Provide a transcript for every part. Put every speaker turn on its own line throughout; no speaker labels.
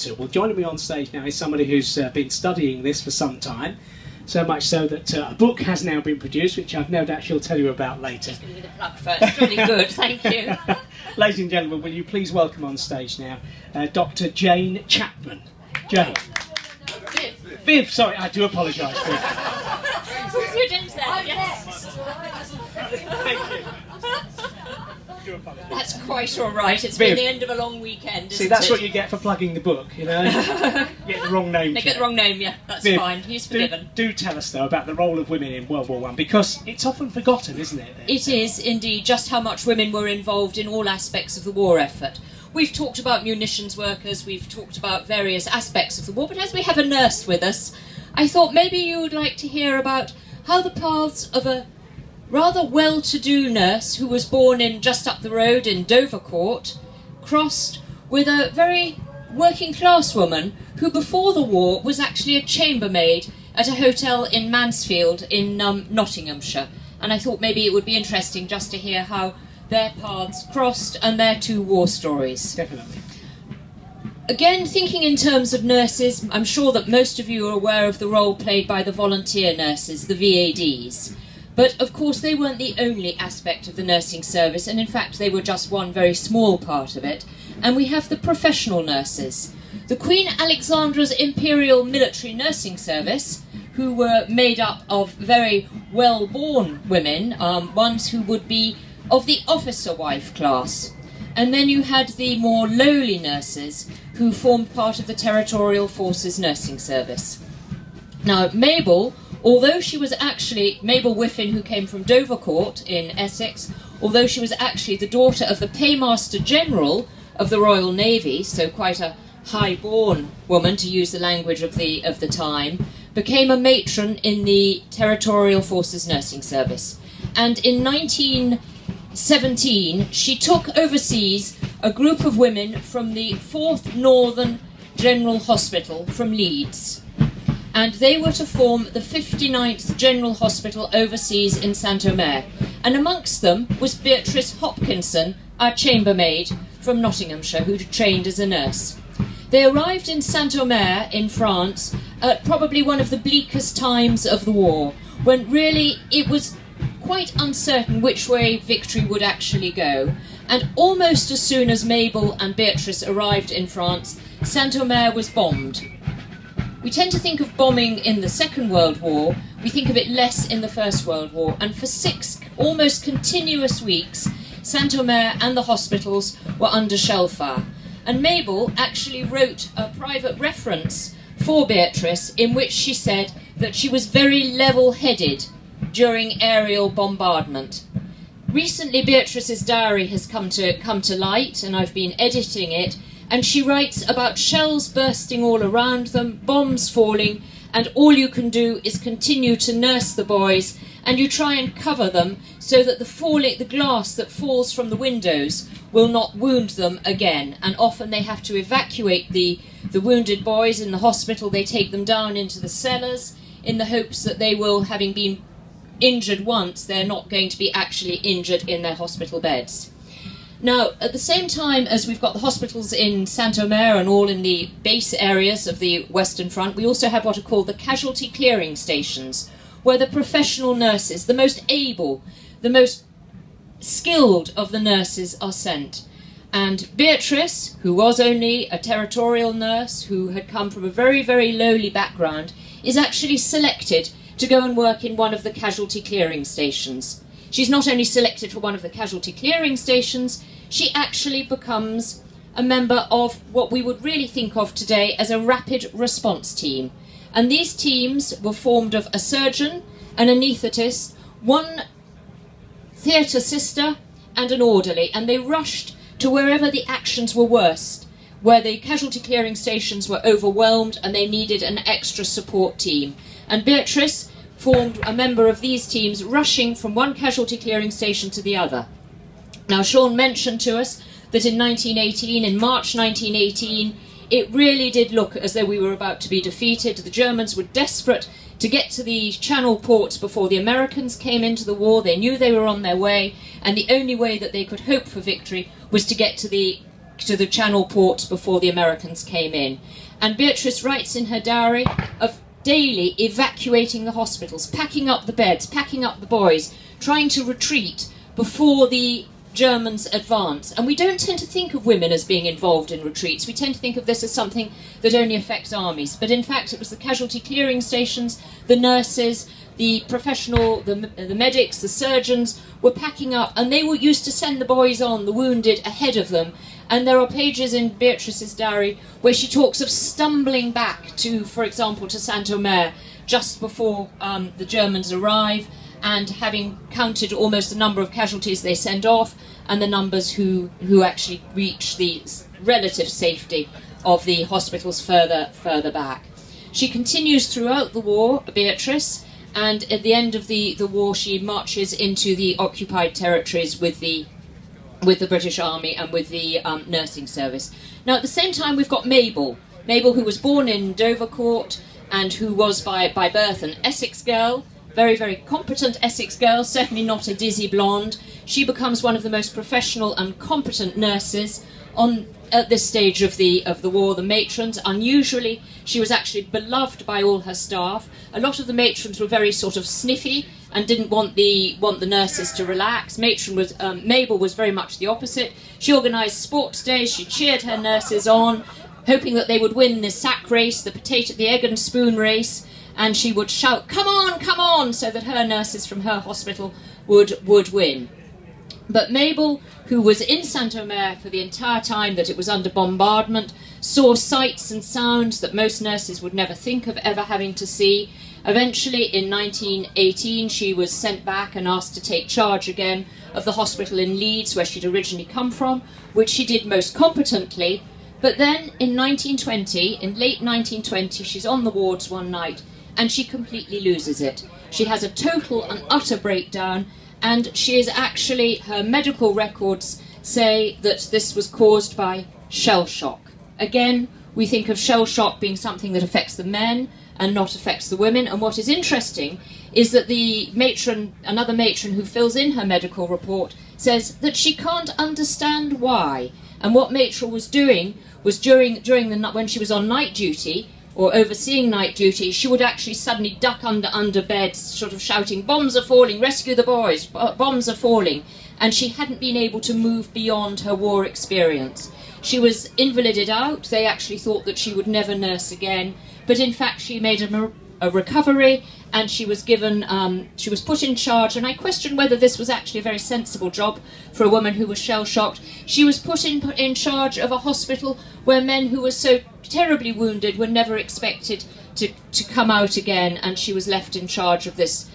to. Well, joining me on stage now is somebody who's been studying this for some time, so much so that a book has now been produced, which I've no doubt she'll tell you about later.
Just going to do the plug first. Really good, thank you.
Ladies and gentlemen, will you please welcome on stage now Dr. Jane Chapman. Jane. Viv, sorry, I do apologise, Viv.
You're James there, yes.
Thank you.
That's quite all right. It's been the end of a long weekend, isn't it?
See, that's what you get for plugging the book, you know. Get the wrong name.
They get the wrong name, yeah. That's
Viv,
fine. He's forgiven.
Do tell us though about the role of women in World War I, because it's often forgotten, isn't it?
It is indeed, just how much women were involved in all aspects of the war effort. We've talked about munitions workers, we've talked about various aspects of the war, but as we have a nurse with us, I thought maybe you would like to hear about how the paths of a rather well-to-do nurse who was born in just up the road in Dovercourt crossed with a very working-class woman who before the war was actually a chambermaid at a hotel in Mansfield in Nottinghamshire. And I thought maybe it would be interesting just to hear how their paths crossed and their two war stories.
Definitely.
Again, thinking in terms of nurses, I'm sure that most of you are aware of the role played by the volunteer nurses, the VADs. But of course they weren't the only aspect of the nursing service, and in fact they were just one very small part of it. And we have the professional nurses. The Queen Alexandra's Imperial Military Nursing Service, who were made up of very well-born women, ones who would be of the officer wife class. And then you had the more lowly nurses who formed part of the Territorial Forces Nursing Service. Now, Mabel, although she was actually, Mabel Whiffen, who came from Dovercourt in Essex, although she was actually the daughter of the Paymaster General of the Royal Navy, so quite a high-born woman, to use the language of the time, became a matron in the Territorial Forces Nursing Service. And in 1917, she took overseas a group of women from the 4th Northern General Hospital from Leeds. And they were to form the 59th General Hospital overseas in Saint-Omer. And amongst them was Beatrice Hopkinson, our chambermaid from Nottinghamshire, who trained as a nurse. They arrived in Saint-Omer in France at probably one of the bleakest times of the war, when really it was quite uncertain which way victory would actually go. And almost as soon as Mabel and Beatrice arrived in France, Saint-Omer was bombed. We tend to think of bombing in the Second World War, we think of it less in the First World War, and for 6 almost continuous weeks, Saint-Omer and the hospitals were under shell fire. And Mabel actually wrote a private reference for Beatrice in which she said that she was very level-headed during aerial bombardment. Recently, Beatrice's diary has come to light, and I've been editing it, and she writes about shells bursting all around them, bombs falling, and all you can do is continue to nurse the boys, and you try and cover them so that the glass that falls from the windows will not wound them again. And often they have to evacuate the wounded boys in the hospital. They take them down into the cellars in the hopes that they will, having been injured once, they're not going to be actually injured in their hospital beds. Now, at the same time as we've got the hospitals in Saint-Omer and all in the base areas of the Western Front, we also have what are called the casualty clearing stations, where the professional nurses, the most able, the most skilled of the nurses are sent. And Beatrice, who was only a territorial nurse, who had come from a very, very lowly background, is actually selected to go and work in one of the casualty clearing stations. She's not only selected for one of the casualty clearing stations, she actually becomes a member of what we would really think of today as a rapid response team. And these teams were formed of a surgeon, an anaesthetist, one theatre sister and an orderly, and they rushed to wherever the actions were worst, where the casualty clearing stations were overwhelmed and they needed an extra support team. And Beatrice formed a member of these teams, rushing from one casualty clearing station to the other. Now, Sean mentioned to us that in March 1918, it really did look as though we were about to be defeated. The Germans were desperate to get to the Channel ports before the Americans came into the war. They knew they were on their way, and the only way that they could hope for victory was to get to the to the Channel ports before the Americans came in. And Beatrice writes in her diary of daily evacuating the hospitals, packing up the beds, packing up the boys, trying to retreat before the Germans advance. And we don't tend to think of women as being involved in retreats. We tend to think of this as something that only affects armies. But in fact, it was the casualty clearing stations, the nurses, the professional, the medics, the surgeons were packing up, and they were used to send the boys on, the wounded, ahead of them. And there are pages in Beatrice's diary where she talks of stumbling back to, for example, to Saint-Omer just before the Germans arrive, and having counted almost the number of casualties they send off and the numbers who actually reach the relative safety of the hospitals further back. She continues throughout the war, Beatrice, and at the end of the war she marches into the occupied territories with the British Army and with the nursing service. Now at the same time we've got Mabel, who was born in Dovercourt and who was by birth an Essex girl, very, very competent Essex girl, certainly not a dizzy blonde. She becomes one of the most professional and competent nurses at this stage of the war. The matrons, unusually, she was actually beloved by all her staff. A lot of the matrons were very sort of sniffy and didn't want the nurses to relax. Mabel was very much the opposite. She organised sports days, she cheered her nurses on, hoping that they would win the sack race, the egg and spoon race, and she would shout, come on, so that her nurses from her hospital would win. But Mabel, who was in Saint-Omer for the entire time that it was under bombardment, saw sights and sounds that most nurses would never think of ever having to see. Eventually, in 1918, she was sent back and asked to take charge again of the hospital in Leeds, where she'd originally come from, which she did most competently. But then, in late 1920, she's on the wards one night, and she completely loses it. She has a total and utter breakdown, and she is actually, her medical records say that this was caused by shell shock. Again, we think of shell shock being something that affects the men and not affects the women. And what is interesting is that the matron, another matron who fills in her medical report, says that she can't understand why. And what Matron was doing was when she was on night duty, or overseeing night duty, she would actually suddenly duck under beds, sort of shouting, bombs are falling, rescue the boys, bombs are falling. And she hadn't been able to move beyond her war experience. She was invalided out. They actually thought that she would never nurse again. But in fact, she made a recovery, and she was put in charge, and I question whether this was actually a very sensible job for a woman who was shell-shocked. She was put in charge of a hospital where men who were so terribly wounded were never expected to come out again, and she was left in charge of this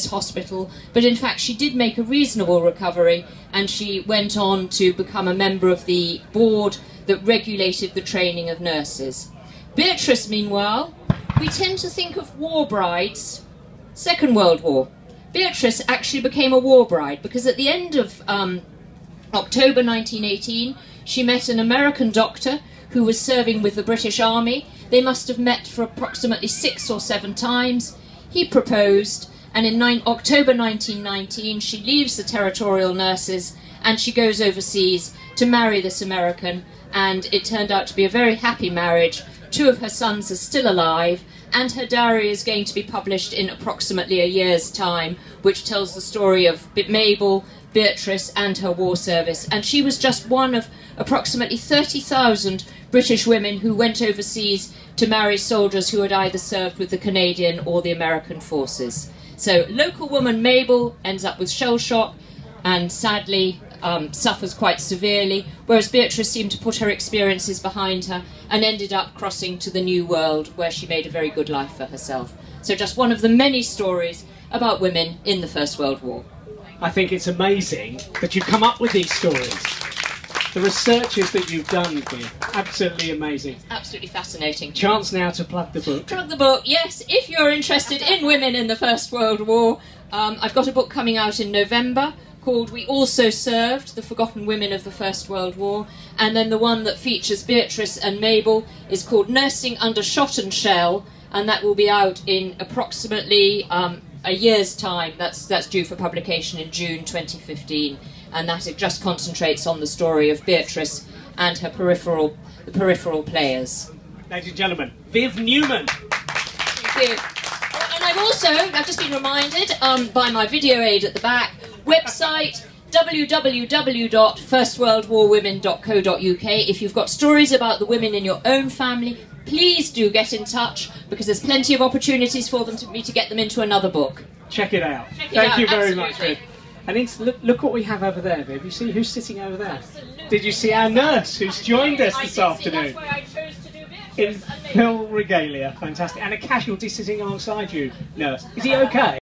hospital. But in fact, she did make a reasonable recovery, and she went on to become a member of the board that regulated the training of nurses. Beatrice, meanwhile, we tend to think of war brides, Second World War. Beatrice actually became a war bride because at the end of October 1918, she met an American doctor who was serving with the British Army. They must have met for approximately 6 or 7 times. He proposed, and in October 1919, she leaves the territorial nurses and she goes overseas to marry this American, and it turned out to be a very happy marriage. 2 of her sons are still alive, and her diary is going to be published in approximately a year's time, which tells the story of Mabel, Beatrice and her war service. And she was just one of approximately 30,000 British women who went overseas to marry soldiers who had either served with the Canadian or the American forces. So local woman Mabel ends up with shell shock and sadly suffers quite severely, whereas Beatrice seemed to put her experiences behind her and ended up crossing to the New World, where she made a very good life for herself. So just one of the many stories about women in the First World War.
I think it's amazing that you've come up with these stories. The researches that you've done, Viv, absolutely amazing.
Absolutely fascinating.
Chance now to plug the book.
Plug the book, yes. If you're interested in women in the First World War, I've got a book coming out in November called We Also Served, The Forgotten Women of the First World War, and then the one that features Beatrice and Mabel is called Nursing Under Shot and Shell, and that will be out in approximately a year's time. That's due for publication in June 2015, and that it just concentrates on the story of Beatrice and the peripheral players.
Ladies and gentlemen, Viv Newman.
Thank you. And I've just been reminded by my video aid at the back, website www.firstworldwarwomen.co.uk. If you've got stories about the women in your own family, please do get in touch, because there's plenty of opportunities for me to get them into another book.
Check it out. Thank you very much, Viv. And look what we have over there, Viv. You see who's sitting over there?
Absolutely.
Did you see our nurse who's joined us this afternoon?
That's why I chose to do this.
In full regalia. Fantastic. And a casualty sitting alongside you, nurse. Is he okay?